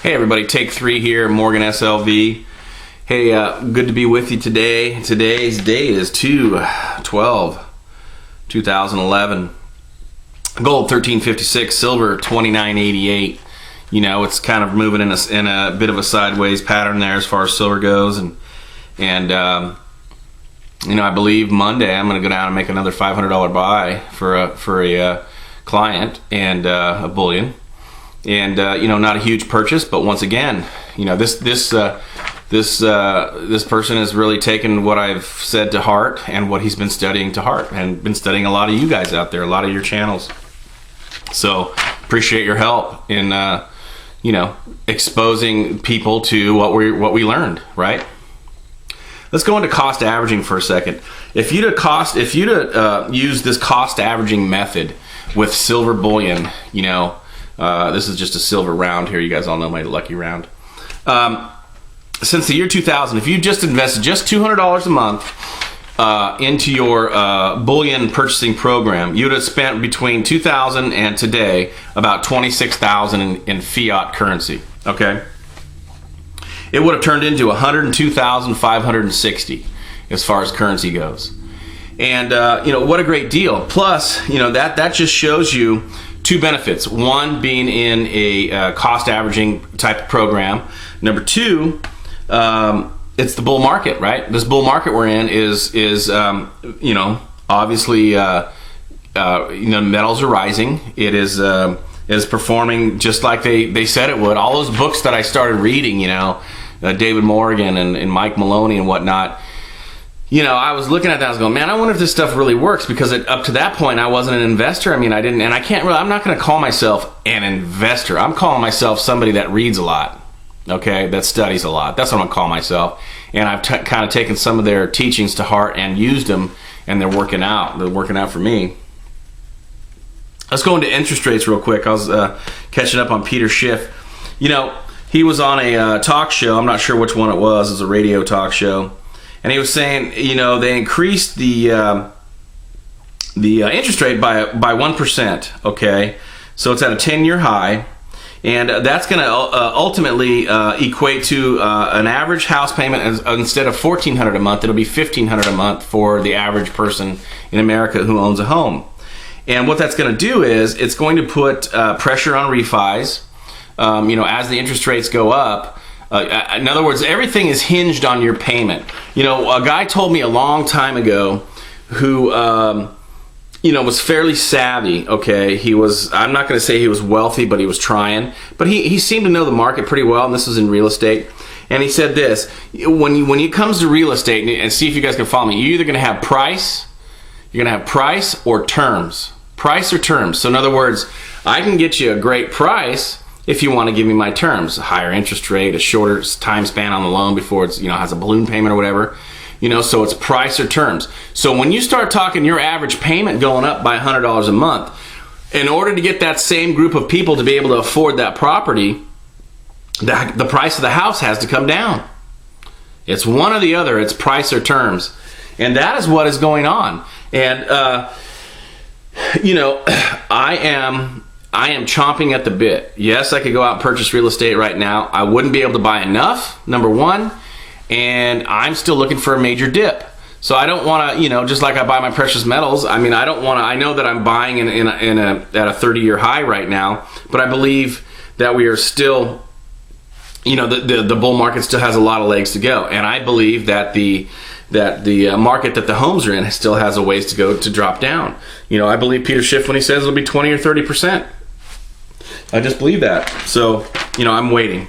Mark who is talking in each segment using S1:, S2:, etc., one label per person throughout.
S1: Hey everybody, take 3 here, Morgan SLV. Hey, good to be with you today. Today's date is 2/12/2011. Gold 1356, silver 2988. You know, it's kind of moving in a bit of a sideways pattern there as far as silver goes, and you know, I believe Monday I'm going to go down and make another $500 buy for a client and a bullion. And you know, not a huge purchase, but once again, you know, this person has really taken what I've said to heart and what he's been studying to heart, and been studying a lot of you guys out there, a lot of your channels. So appreciate your help in you know, exposing people to what we learned, right? Let's go into cost averaging for a second. If you'd use this cost averaging method with silver bullion, you know. This is just a silver round here. You guys all know my lucky round. Since the year 2000, if you just invested just $200 a month into your bullion purchasing program, you would have spent between 2000 and today about $26,000 in fiat currency. Okay, it would have turned into $102,560 as far as currency goes. And you know, what a great deal. Plus, you know, that just shows you two benefits. One, being in a cost averaging type of program. Number two, it's the bull market, right? This bull market we're in is you know, obviously you know, metals are rising. It is performing just like they said it would. All those books that I started reading, you know, David Morgan and Mike Maloney and whatnot. You know, I was looking at that, I was going, man, I wonder if this stuff really works, because up to that point, I wasn't an investor. I mean, I'm not going to call myself an investor. I'm calling myself somebody that reads a lot, okay, that studies a lot. That's what I'm going to call myself. And I've kind of taken some of their teachings to heart and used them, and they're working out. They're working out for me. Let's go into interest rates real quick. I was catching up on Peter Schiff. You know, he was on a talk show. I'm not sure which one it was. It was a radio talk show. And he was saying, you know, they increased the interest rate by 1%. Okay, so it's at a 10-year high, and that's going to ultimately equate to an average house payment. Instead of $1,400 a month, it'll be $1,500 a month for the average person in America who owns a home. And what that's going to do is it's going to put pressure on refis. You know, as the interest rates go up. In other words, everything is hinged on your payment. You know, a guy told me a long time ago who, you know, was fairly savvy, okay? I'm not going to say he was wealthy, but he was trying. But he seemed to know the market pretty well, and this was in real estate. And he said this, when it comes to real estate, and see if you guys can follow me, you're either going to have price, or terms. Price or terms. So in other words, I can get you a great price if you want to give me my terms, a higher interest rate, a shorter time span on the loan before it's, you know, has a balloon payment or whatever, you know, so it's price or terms. So when you start talking your average payment going up by $100 a month, in order to get that same group of people to be able to afford that property, the price of the house has to come down. It's one or the other. It's price or terms. And that is what is going on. And, you know, I am chomping at the bit. Yes, I could go out and purchase real estate right now. I wouldn't be able to buy enough, number one, and I'm still looking for a major dip. So I don't want to, you know, just like I buy my precious metals, I mean, I don't want to, I know that I'm buying at a 30-year high right now, but I believe that we are still, you know, the bull market still has a lot of legs to go. And I believe that the market that the homes are in still has a ways to go to drop down. You know, I believe Peter Schiff when he says it'll be 20 or 30%. I just believe that. So, you know, I'm waiting.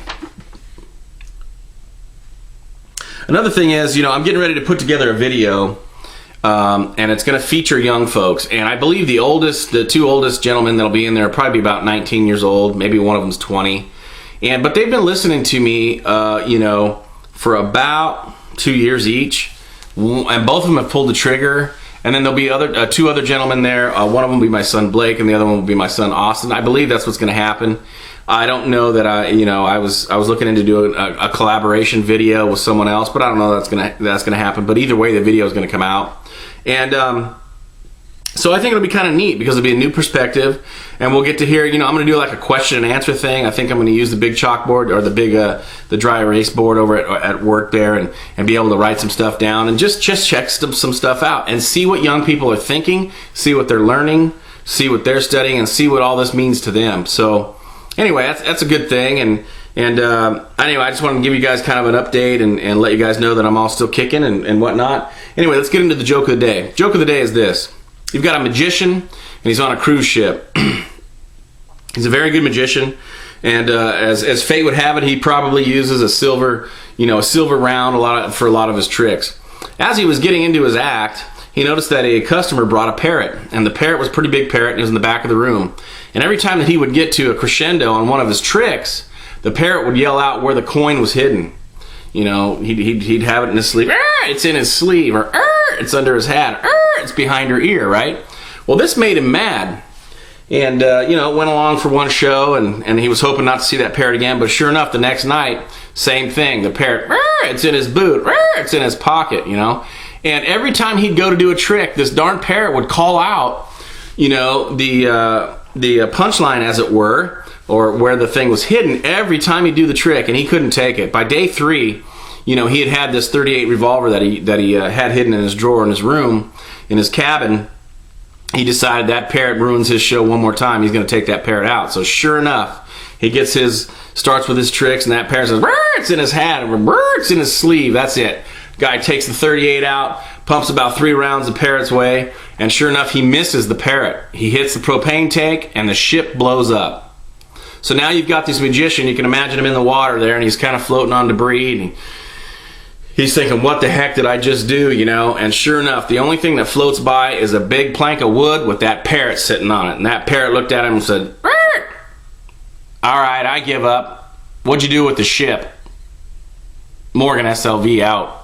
S1: Another thing is, you know, I'm getting ready to put together a video, and it's going to feature young folks. And I believe the two oldest gentlemen that'll be in there will probably be about 19 years old. Maybe one of them's 20. But they've been listening to me, you know, for about 2 years each. And both of them have pulled the trigger. And then there'll be two other gentlemen there. One of them will be my son Blake, and the other one will be my son Austin. I believe that's what's going to happen. I don't know that I was looking into doing a collaboration video with someone else, but I don't know that's gonna happen. But either way, the video is going to come out. And So I think it'll be kind of neat because it'll be a new perspective, and we'll get to hear, I'm going to do like a question and answer thing. I think I'm going to use the big chalkboard or the big, the dry erase board over at work there, and be able to write some stuff down and just check some stuff out and see what young people are thinking, see what they're learning, see what they're studying, and see what all this means to them. So anyway, that's a good thing. And anyway, I just wanted to give you guys kind of an update and let you guys know that I'm all still kicking and whatnot. Anyway, let's get into the joke of the day. Joke of the day is this. You've got a magician, and he's on a cruise ship. He's a very good magician, and as fate would have it, he probably uses a silver round for a lot of his tricks. As he was getting into his act, he noticed that a customer brought a parrot, and the parrot was a pretty big parrot, and it was in the back of the room. And every time that he would get to a crescendo on one of his tricks, the parrot would yell out where the coin was hidden. He'd have it in his sleeve. It's in his sleeve, or it's under his hat. It's behind her ear, right? Well, this made him mad. And, went along for one show, and he was hoping not to see that parrot again. But sure enough, the next night, same thing. The parrot, it's in his boot. It's in his pocket, And every time he'd go to do a trick, this darn parrot would call out, the punchline, as it were, or where the thing was hidden every time he'd do the trick, and he couldn't take it. By day 3, he had this .38 revolver that he had hidden in his drawer in his room, in his cabin. He decided that parrot ruins his show one more time. He's going to take that parrot out. So sure enough, he starts with his tricks, and that parrot says, it's in his hat, and it's in his sleeve. That's it. Guy takes the .38 out, pumps about 3 rounds the parrot's way, and sure enough, he misses the parrot. He hits the propane tank, and the ship blows up. So now you've got this magician. You can imagine him in the water there, and he's kind of floating on debris, and he's thinking, what the heck did I just do, And sure enough, the only thing that floats by is a big plank of wood with that parrot sitting on it. And that parrot looked at him and said, all right, I give up. What'd you do with the ship? Morgan SLV out.